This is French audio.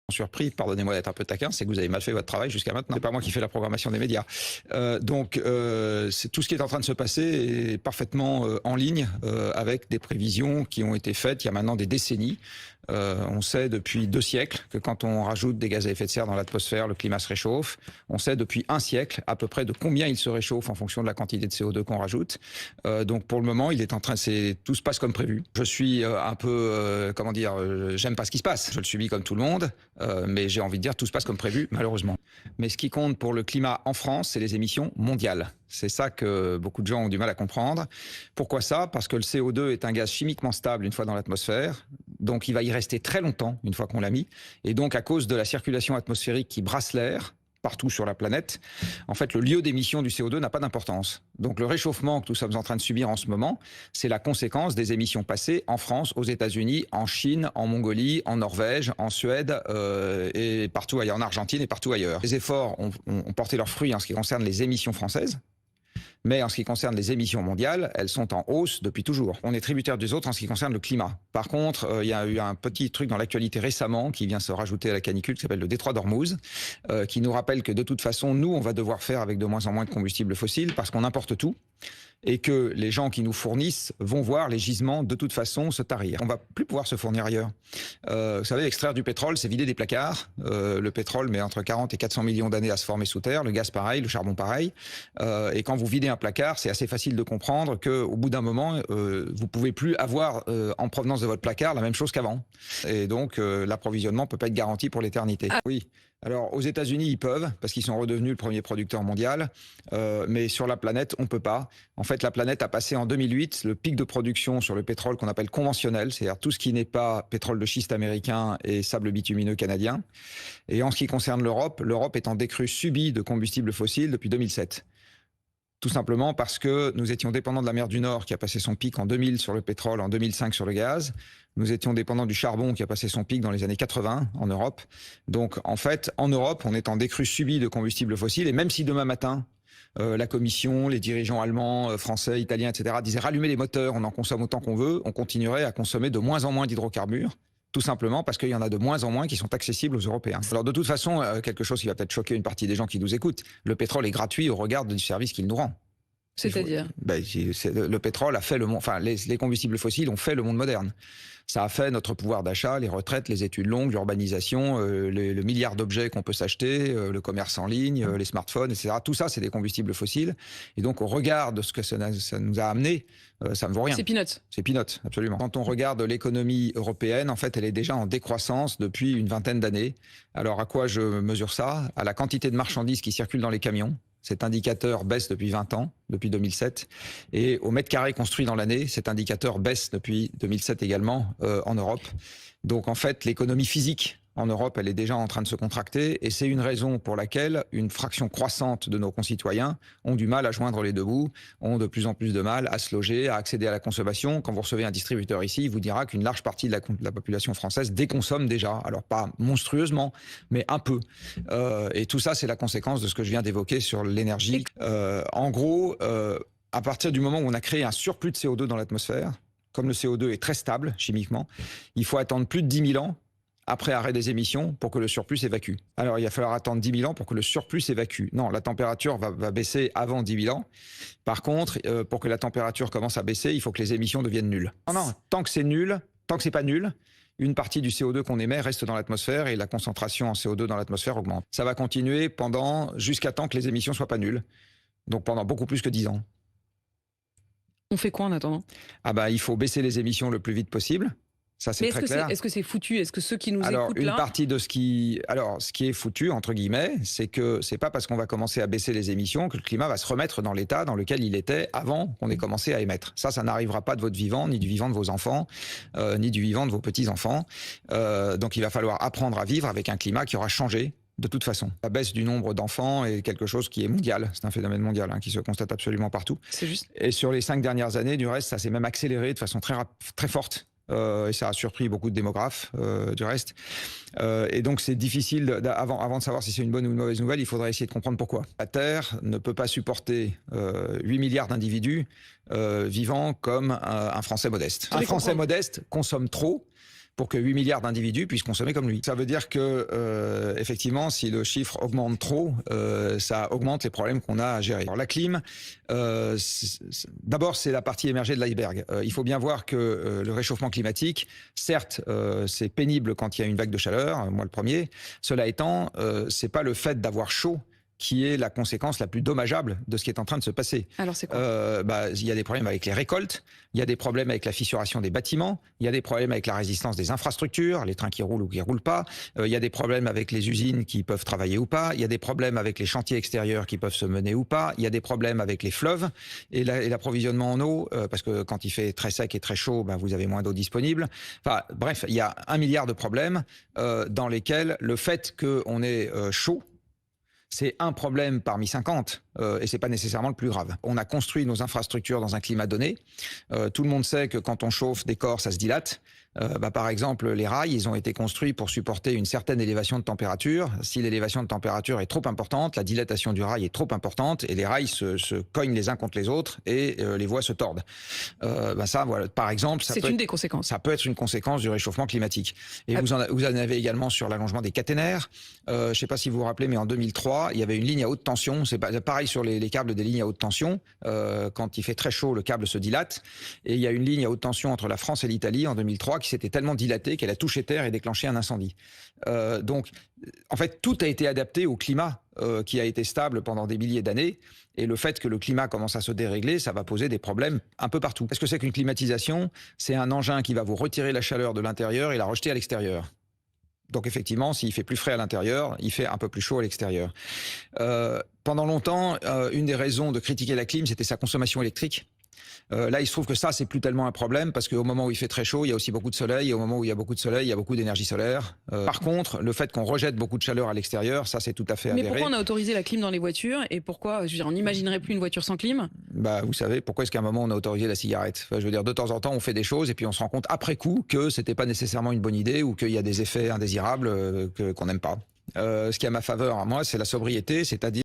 Surpris, pardonnez-moi d'être un peu taquin, c'est que vous avez mal fait votre travail jusqu'à maintenant. C'est pas moi qui fais la programmation des médias. C'est tout ce qui est en train de se passer est parfaitement en ligne avec des prévisions qui ont été faites il y a maintenant des décennies. On sait depuis 2 siècles que quand on rajoute des gaz à effet de serre dans l'atmosphère, le climat se réchauffe. On sait depuis 1 siècle à peu près de combien il se réchauffe en fonction de la quantité de CO2 qu'on rajoute. Donc pour le moment, tout se passe comme prévu. Je suis un peu, j'aime pas ce qui se passe. Je le subis comme tout le monde, mais j'ai envie de dire tout se passe comme prévu, malheureusement. Mais ce qui compte pour le climat en France, c'est les émissions mondiales. C'est ça que beaucoup de gens ont du mal à comprendre. Pourquoi ça? Parce que le CO2 est un gaz chimiquement stable une fois dans l'atmosphère. Donc il va y rester très longtemps une fois qu'on l'a mis. Et donc à cause de la circulation atmosphérique qui brasse l'air partout sur la planète, en fait le lieu d'émission du CO2 n'a pas d'importance. Donc le réchauffement que nous sommes en train de subir en ce moment, c'est la conséquence des émissions passées en France, aux États-Unis, en Chine, en Mongolie, en Norvège, en Suède et partout ailleurs, en Argentine et partout ailleurs. Les efforts ont porté leurs fruits en ce qui concerne les émissions françaises. Mais en ce qui concerne les émissions mondiales, elles sont en hausse depuis toujours. On est tributaire des autres en ce qui concerne le climat. Par contre, il y a eu un petit truc dans l'actualité récemment qui vient se rajouter à la canicule, qui s'appelle le détroit d'Ormuz, qui nous rappelle que de toute façon, nous, on va devoir faire avec de moins en moins de combustibles fossiles parce qu'on importe tout et que les gens qui nous fournissent vont voir les gisements de toute façon se tarir. On va plus pouvoir se fournir ailleurs. Vous savez, extraire du pétrole, c'est vider des placards. Le pétrole met entre 40 et 400 millions d'années à se former sous terre, le gaz pareil, le charbon pareil. Et quand vous videz un placard, c'est assez facile de comprendre qu'au bout d'un moment, vous pouvez plus avoir en provenance de votre placard la même chose qu'avant. Et donc, l'approvisionnement peut pas être garanti pour l'éternité. Ah. Oui. Alors, aux États-Unis, ils peuvent, parce qu'ils sont redevenus le premier producteur mondial, mais sur la planète, on peut pas. En fait, la planète a passé en 2008 le pic de production sur le pétrole qu'on appelle conventionnel, c'est-à-dire tout ce qui n'est pas pétrole de schiste américain et sable bitumineux canadien. Et en ce qui concerne l'Europe, l'Europe est en décrue subie de combustibles fossiles depuis 2007. Tout simplement parce que nous étions dépendants de la mer du Nord qui a passé son pic en 2000 sur le pétrole, en 2005 sur le gaz. Nous étions dépendants du charbon qui a passé son pic dans les années 80 en Europe. Donc en fait, en Europe, on est en décrue subie de combustibles fossiles. Et même si demain matin, la Commission, les dirigeants allemands, français, italiens, etc. disaient rallumer les moteurs, on en consomme autant qu'on veut, on continuerait à consommer de moins en moins d'hydrocarbures. Tout simplement parce qu'il y en a de moins en moins qui sont accessibles aux Européens. Alors de toute façon, quelque chose qui va peut-être choquer une partie des gens qui nous écoutent, le pétrole est gratuit au regard du service qu'il nous rend. C'est-à-dire le pétrole a fait le monde, enfin les combustibles fossiles ont fait le monde moderne. Ça a fait notre pouvoir d'achat, les retraites, les études longues, l'urbanisation, le milliard d'objets qu'on peut s'acheter, le commerce en ligne, les smartphones, etc. Tout ça, c'est des combustibles fossiles. Et donc, au regard de ce que ça nous a amené, ça ne vaut rien. C'est peanuts. C'est peanuts, absolument. Quand on regarde l'économie européenne, en fait, elle est déjà en décroissance depuis une vingtaine d'années. Alors, à quoi je mesure ça? À la quantité de marchandises qui circulent dans les camions. Cet indicateur baisse depuis 20 ans, depuis 2007. Et au mètre carré construit dans l'année, cet indicateur baisse depuis 2007 également en Europe. Donc en fait, l'économie physique en Europe, elle est déjà en train de se contracter. Et c'est une raison pour laquelle une fraction croissante de nos concitoyens ont du mal à joindre les deux bouts, ont de plus en plus de mal à se loger, à accéder à la consommation. Quand vous recevez un distributeur ici, il vous dira qu'une large partie de la population française déconsomme déjà. Alors pas monstrueusement, mais un peu. Et tout ça, c'est la conséquence de ce que je viens d'évoquer sur l'énergie. En gros, à partir du moment où on a créé un surplus de CO2 dans l'atmosphère, comme le CO2 est très stable chimiquement, il faut attendre plus de 10 000 ans après arrêt des émissions pour que le surplus s'évacue. Alors, il va falloir attendre 10 000 ans pour que le surplus s'évacue. Non, la température va baisser avant 10 000 ans. Par contre, pour que la température commence à baisser, il faut que les émissions deviennent nulles. Non, tant que c'est nul, tant que c'est pas nul, une partie du CO2 qu'on émet reste dans l'atmosphère et la concentration en CO2 dans l'atmosphère augmente. Ça va continuer jusqu'à temps que les émissions soient pas nulles. Donc pendant beaucoup plus que 10 ans. On fait quoi en attendant? Il faut baisser les émissions le plus vite possible. Ça, c'est très clair. Est-ce que c'est foutu? Est-ce que ceux qui nous écoutent là... une partie de ce qui est foutu, entre guillemets, c'est que c'est pas parce qu'on va commencer à baisser les émissions que le climat va se remettre dans l'état dans lequel il était avant qu'on ait commencé à émettre. Ça n'arrivera pas de votre vivant, ni du vivant de vos enfants, ni du vivant de vos petits-enfants. Donc il va falloir apprendre à vivre avec un climat qui aura changé de toute façon. La baisse du nombre d'enfants est quelque chose qui est mondial. C'est un phénomène mondial qui se constate absolument partout. C'est juste. Et sur les 5 dernières années, du reste, ça s'est même accéléré de façon très forte. Et ça a surpris beaucoup de démographes du reste. Et donc c'est difficile, avant de savoir si c'est une bonne ou une mauvaise nouvelle, il faudrait essayer de comprendre pourquoi. La Terre ne peut pas supporter 8 milliards d'individus vivant comme un Français modeste. Un Français modeste consomme trop pour que 8 milliards d'individus puissent consommer comme lui. Ça veut dire que, effectivement, si le chiffre augmente trop, ça augmente les problèmes qu'on a à gérer. Alors, la clim, d'abord, c'est la partie émergée de l'iceberg. Il faut bien voir que le réchauffement climatique, certes, c'est pénible quand il y a une vague de chaleur, moi le premier. Cela étant, c'est pas le fait d'avoir chaud qui est la conséquence la plus dommageable de ce qui est en train de se passer. Alors c'est quoi ? Il y a des problèmes avec les récoltes, il y a des problèmes avec la fissuration des bâtiments, il y a des problèmes avec la résistance des infrastructures, les trains qui roulent ou qui roulent pas, il y a des problèmes avec les usines qui peuvent travailler ou pas, il y a des problèmes avec les chantiers extérieurs qui peuvent se mener ou pas, il y a des problèmes avec les fleuves et l'approvisionnement en eau, parce que quand il fait très sec et très chaud, vous avez moins d'eau disponible. Enfin bref, il y a 1 milliard de problèmes dans lesquels le fait qu'on ait chaud, c'est un problème parmi 50 et c'est pas nécessairement le plus grave. On a construit nos infrastructures dans un climat donné. Tout le monde sait que quand on chauffe des corps, ça se dilate. Par exemple, les rails, ils ont été construits pour supporter une certaine élévation de température. Si l'élévation de température est trop importante, la dilatation du rail est trop importante et les rails se cognent les uns contre les autres et les voies se tordent. Ça, voilà, par exemple, c'est une des conséquences. Ça peut être une conséquence du réchauffement climatique. Et vous en avez également sur l'allongement des caténaires. Je sais pas si vous vous rappelez, mais en 2003, il y avait une ligne à haute tension. C'est pareil sur les câbles des lignes à haute tension. Quand il fait très chaud, le câble se dilate. Et il y a une ligne à haute tension entre la France et l'Italie en 2003 qui s'était tellement dilatée qu'elle a touché terre et déclenché un incendie. Donc, en fait, tout a été adapté au climat qui a été stable pendant des milliers d'années. Et le fait que le climat commence à se dérégler, ça va poser des problèmes un peu partout. Qu'est-ce que c'est qu'une climatisation ? C'est un engin qui va vous retirer la chaleur de l'intérieur et la rejeter à l'extérieur. Donc effectivement, s'il fait plus frais à l'intérieur, il fait un peu plus chaud à l'extérieur. Pendant longtemps, une des raisons de critiquer la clim, c'était sa consommation électrique. Là, il se trouve que ça, c'est plus tellement un problème parce qu'au moment où il fait très chaud, il y a aussi beaucoup de soleil. Et au moment où il y a beaucoup de soleil, il y a beaucoup d'énergie solaire. Par contre, le fait qu'on rejette beaucoup de chaleur à l'extérieur, ça, c'est tout à fait avéré. Mais pourquoi on a autorisé la clim dans les voitures et pourquoi, je veux dire, on n'imaginerait plus une voiture sans clim ? Vous savez, pourquoi est-ce qu'à un moment on a autorisé la cigarette ? Je veux dire, de temps en temps, on fait des choses et puis on se rend compte après coup que c'était pas nécessairement une bonne idée ou qu'il y a des effets indésirables qu'on n'aime pas. Ce qui est à ma faveur, moi, c'est la sobriété, c'est-à-dire